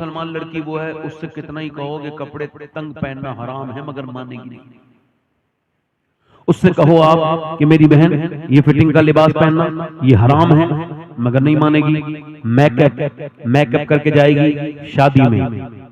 मुसलमान लड़की वो है, उससे कितना ही कहोगे कपड़े तंग पहनना हराम है, मगर मानेगी नहीं। उससे कहो आप कि मेरी बहन ये फिटिंग का लिबास पहनना ये हराम है, मगर नहीं मानेगी। मेकअप करके जाएगी शादी में,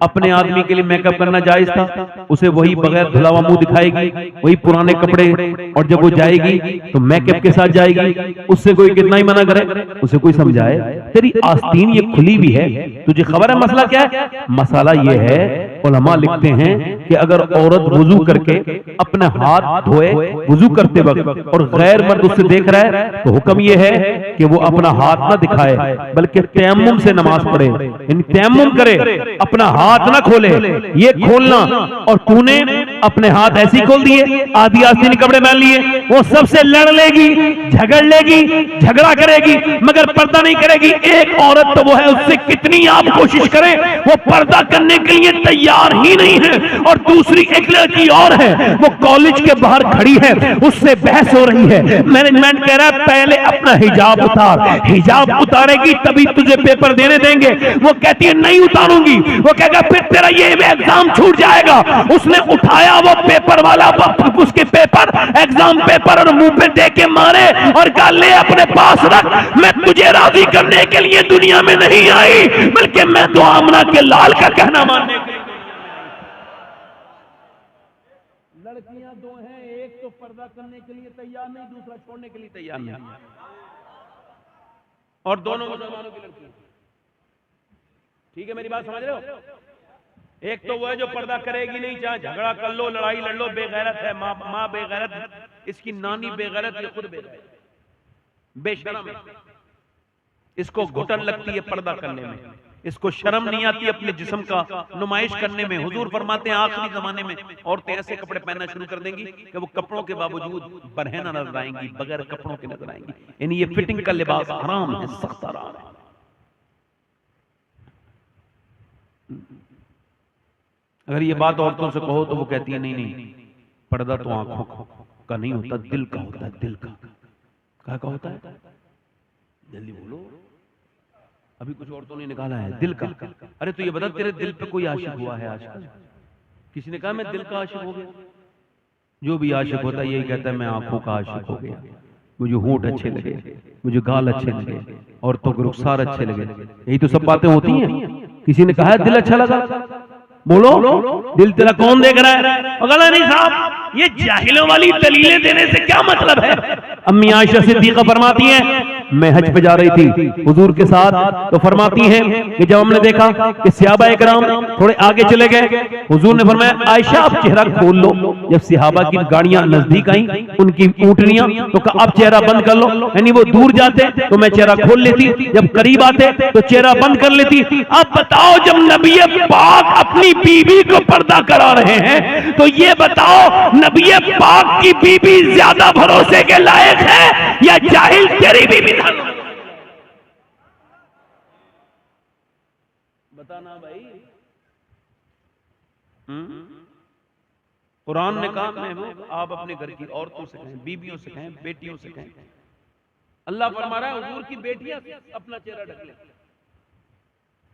अपने आदमी के लिए मेकअप करना जायज था, उसे वही बगैर धुला हुआ मुंह दिखाएगी, वही पुराने कपड़े, और जब वो जाएगी तो मेकअप के साथ जाएगी। उससे कोई कितना ही मना करे, उसे कोई समझाए, तेरी आस्तीन ये खुली भी है, तुझे खबर है मसला क्या है? मसला ये है, उलमा लिखते हैं कि अगर औरत वुजू करके अपने हाथ धोए वुजू करते वक्त और गैर मर्द उससे देख रहा है, तो हुक्म यह है कि वो अपना हाथ ना दिखाए, बल्कि तयम्मुम से नमाज पढ़े, यानी तयम्मुम करे, अपना हाथ ना खोले। ये खोलना, और तूने अपने हाथ ऐसे ही खोल दिए, आधी आस्तीन कपड़े पहन लिए, वो सबसे लड़ लेगी, झगड़ लेगी, झगड़ा करेगी, मगर पर्दा नहीं करेगी। एक औरत तो वो है, उससे कितनी आप कोशिश करें, वो पर्दा करने के लिए तैयार ही नहीं है। और दूसरी एक लड़की और है, वो कॉलेज के बाहर खड़ी है, उससे बहस हो रही है। मैनेजमेंट कह रहा है पहले अपना हिजाब उतार, हिजाब उतारेगी तभी तुझे पेपर देने देंगे। वो कहती है नहीं उतारूंगी। वो कहेगा फिर तेरा ये एग्जाम छूट जाएगा। उसने उठाया वो पेपर वाला, उसके पेपर, एग्जाम पेपर, और मुंह पे दे के मारे और कहा ले अपने पास रख, मैं तुझे राजी करने के लिए दुनिया में नहीं आई, बल्कि मैं तो आमना के लाल का कहना मानने के लिए। लड़कियां दो हैं, एक तो पर्दा करने के लिए तैयार नहीं, दूसरा छोड़ने के लिए तैयार नहीं, और दोनों मुसलमानों की लड़कियां। ठीक है, मेरी बात समझ रहे हो? एक तो वो है जो पर्दा करेगी नहीं, चाहे झगड़ा कर लो, लड़ाई लड़ लो, बेगैरत है, माँ बेगैरत, इसकी नानी बेगैरत, ये खुद बेगैरत, बेशरम है। इसको घुटन लगती है पर्दा करने में, इसको शर्म नहीं आती अपने जिस्म का नुमाइश करने में। हुजूर फरमाते हैं आखिरी जमाने में औरतें ऐसे कपड़े पहनना शुरू कर देंगी कि वो कपड़ों के बावजूद बरहना नजर आएंगी, बगैर कपड़ों के नजर आएंगी। यानी ये फिटिंग का लिबास हराम है, सख्त हराम है। अगर ये बात औरतों से कहो तो वो कहती है नहीं नहीं, पर्दा तो आंखों का नहीं होता, दिल का होता है। दिल का होता है? जल्दी बोलो, अभी कुछ औरतों ने निकाला है दिल का। अरे तो ये बता, तेरे दिल पे कोई आशिक हुआ है आजकल? किसी ने कहा मैं दिल का आशिक हो गया? जो भी आशिक होता है यही कहता है मैं आंखों का आशिक हो गया, मुझे होंठ अच्छे लगे, मुझे गाल अच्छे लगे, औरतों के रुखसार अच्छे लगे। यही तो सब बातें होती हैं। किसी ने कहा है दिल अच्छा लगा? बोलो, दिल तेरा कौन देख रहा है? अगला नहीं साहब, ये जाहिलों वाली दलीलें देने से क्या मतलब है? अम्मी आयशा सिद्दीका फरमाती हैं मैं हज पे जा रही थी हुजूर के साथ, तो फरमाती हैं कि जब हमने देखा कि सहाबा इकराम थोड़े आगे चले गए, हुजूर ने फरमाया आयशा आप चेहरा खोल लो। जब सहाबा की गाड़ियां नजदीक आई, उनकी ऊँटनियां, तो कहा अब चेहरा बंद कर लो। यानी वो दूर जाते तो मैं चेहरा खोल लेती, जब करीब आते तो चेहरा बंद कर लेती। अब बताओ, जब नबी पाक अपनी बीबी को पर्दा करा रहे हैं, तो ये बताओ नबी पाक की बीबी ज्यादा भरोसे के लायक है या जाहिल तेरी बीबी? बताना भाई। कुरान ने कहा महबूब आप अपने घर की औरतों से कहें, बीबियों से कहें, बेटियों से कहें। अल्लाह फरमा रहा है हुजूर की बेटियां अपना चेहरा ढक ले,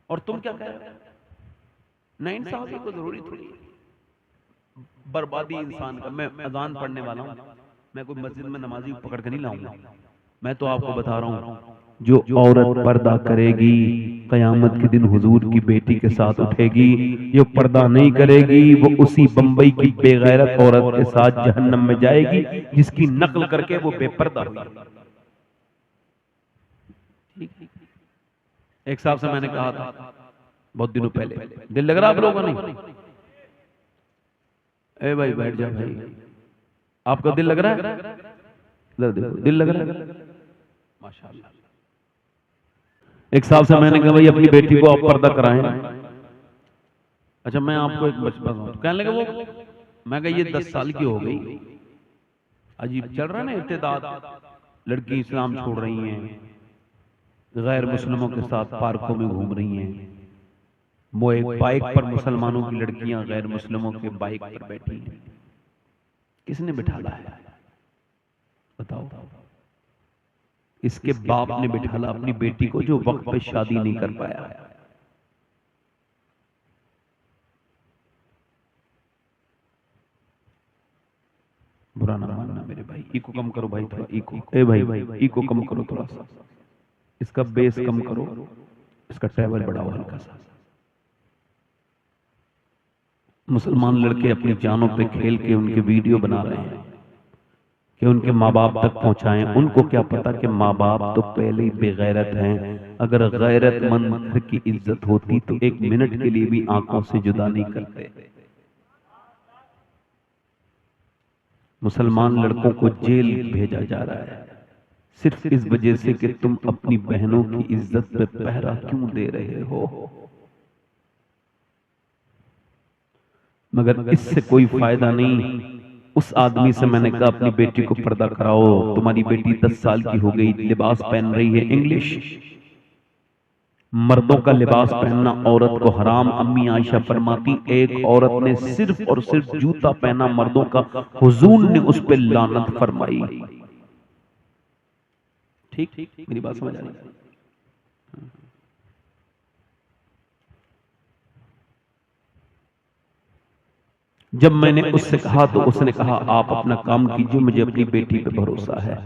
और तुम क्या कह रहे हो? नहीं साहब ये को जरूरी थोड़ी है, बर्बादी इंसान का। मैं अजान पढ़ने वाला हूं, मैं कोई मस्जिद में नमाजी पकड़ के नहीं लाऊंगा। मैं तो आपको बता रहा हूं जो औरत पर्दा करेगी कयामत के दिन हुजूर की बेटी के साथ उठेगी। जो पर्दा नहीं करेगी वो उसी बंबई की बेगैरत औरत के साथ जहन्नम में जाएगी जिसकी नकल करके वो बेपर्दा हुई। एक साहब से मैंने कहा था बहुत दिनों पहले, दिल लग रहा आप लोगों को? नहीं ए भाई बैठ जा भाई, आपका दिल लग रहा है? दिल लग रहा है माशाल्लाह। एक साहब से मैंने कहा भाई अपनी बेटी को आप पर्दा कराएं। अच्छा मैं आपको एक बचपन कहने लगे वो, मैं कहा ये 10 साल की हो गई, अजीब चल रहा है ना इर्तिदाद, लड़की इस्लाम छोड़ रही हैं, गैर मुस्लिमों के साथ पार्कों में घूम रही हैं, वो एक बाइक पर मुसलमानों की लड़कियां गैर मुस्लिमों के बाइक पर बैठी हैं। किसने बिठाला है बताओ? इसके बाप ने बिठाला अपनी बेटी को जो वक्त पे शादी नहीं कर पाया। बुरा ना मानना मेरे भाई, इको कम करो भाई, थोड़ा इको, ए भाई इको कम करो थोड़ा सा, इसका बेस कम करो, इसका ट्रैवल बढ़ाओ हल्का सा। मुसलमान लड़के अपनी जानों पे खेल के उनके वीडियो बना रहे हैं कि उनके माँ बाप तक पहुंचाएं। उनको क्या पता कि माँ बाप तो पहले ही बेगैरत हैं। अगर गैरतमंद घर की इज्जत होती तो एक मिनट के लिए भी आंखों से जुदा नहीं करते। मुसलमान लड़कों को जेल भेजा जा रहा है सिर्फ इस वजह से कि तुम अपनी बहनों की इज्जत पे पहरा क्यों दे रहे हो। मगर इससे कोई फायदा नहीं। उस आदमी से मैंने कहा अपनी बेटी को पर्दा कराओ, तुम्हारी बेटी 10 साल की हो गई, लिबास पहन रही है इंग्लिश। मर्दों का लिबास पहनना औरत को हराम। अम्मी आयशा फरमाती एक औरत ने सिर्फ और सिर्फ जूता पहना मर्दों का, हुजूर ने उस पर लानत फरमाई। ठीक मेरी बात समझ आ रही है? जब मैंने उससे कहा तो उसने कहा आप अपना काम कीजिए, मुझे अपनी बेटी पे भरोसा है।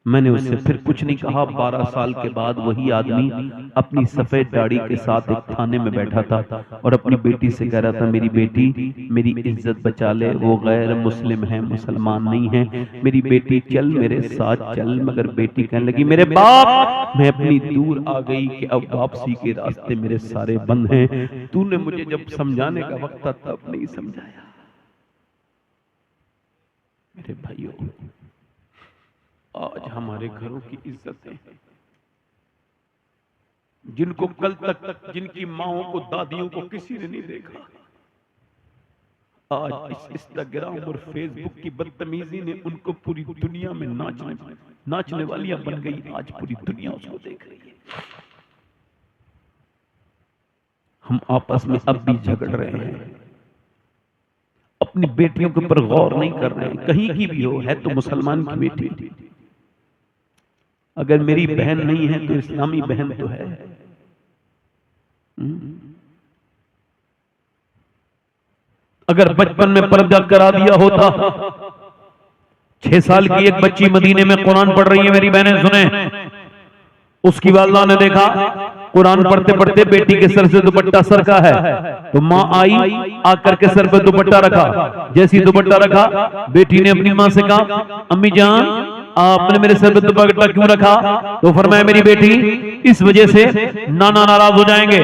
मैंने उससे फिर कुछ नहीं कहा। 12 साल के बाद वही आदमी अपनी सफेद दाढ़ी के साथ एक थाने में बैठा था और अपनी बेटी से कह रहा था मेरी बेटी मेरी इज्जत बचा ले, वो गैर मुस्लिम है, मुसलमान नहीं है, मेरी बेटी चल मेरे साथ चल। मगर बेटी कहने लगी मेरे बाप मैं अपनी दूर आ गई कि अब वापसी के रास्ते मेरे सारे बंद हैं, तूने मुझे जब समझाने का वक्त था तब नहीं समझाया। मेरे भाइयों आज हमारे घरों की इज्जतें जिनको कल तक जिनकी माओं को दादियों को किसी ने नहीं देखा, आज इस इंस्टाग्राम और फेसबुक की बदतमीजी ने उनको पूरी दुनिया में नाचने वालियां बन गई। आज पूरी दुनिया उसको देख रही है। हम आपस में अब भी झगड़ रहे हैं, अपनी बेटियों के ऊपर गौर नहीं कर रहे हैं। कहीं की भी हो, है तो मुसलमान की बेटी, अगर मेरी बहन नहीं है तो इस्लामी बहन तो है। अगर बचपन में पर्दा करा दिया होता, 6 साल की एक बच्ची मदीने में कुरान पढ़ रही है, मेरी बहनें सुने, उसकी वालिदा ने देखा कुरान पढ़ते पढ़ते बेटी के सर से दुपट्टा सरका है, तो माँ आई आकर के सर पे दुपट्टा रखा। जैसी दुपट्टा रखा बेटी ने अपनी माँ से कहा अम्मी जान आपने मेरे सर पे दुपट्टा क्यों रखा? तो फरमाया मेरी बेटी इस वजह से नाना नाराज हो जाएंगे,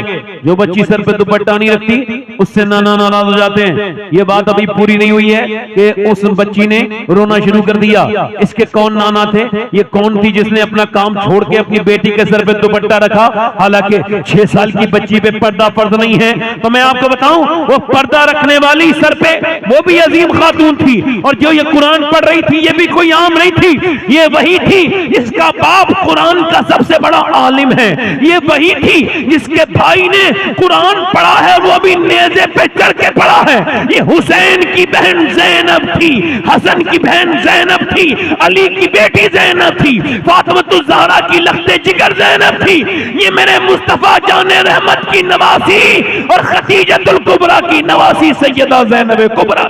जो बच्ची सर पे दुपट्टा नहीं रखती उससे नाना नाराज हो जाते हैं। ये बात अभी पूरी नहीं हुई है कि उस बच्ची ने रोना शुरू कर दिया। इसके कौन नाना थे? ये कौन थी जिसने अपना काम छोड़ के अपनी बेटी के सर पे दुपट्टा रखा? हालांकि 6 साल की बच्ची पे पर्दा फर्ज नहीं है। तो मैं आपको बताऊं वो पर्दा रखने वाली सर पे वो भी अजीम खातून थी, और जो ये कुरान पढ़ रही थी ये भी कोई आम नहीं थी, ये वही थी जिसका बाप कुरान का सबसे बड़ा आलिम है, ये वही थी जिसके भाई ने कुरान पढ़ा है, वो भी नेज़े पे चढ़ के पढ़ा है। ये हुसैन की बहन ज़ैनब थी, हसन की बहन ज़ैनब थी, अली की बेटी ज़ैनब थी, फातिमा ज़हरा की लख्ते जिगर ज़ैनब थी। ये मेरे मुस्तफा जाने रहमत की नवासी और खदीजतुल कुबरा की नवासी सैयदा ज़ैनब कुबरा।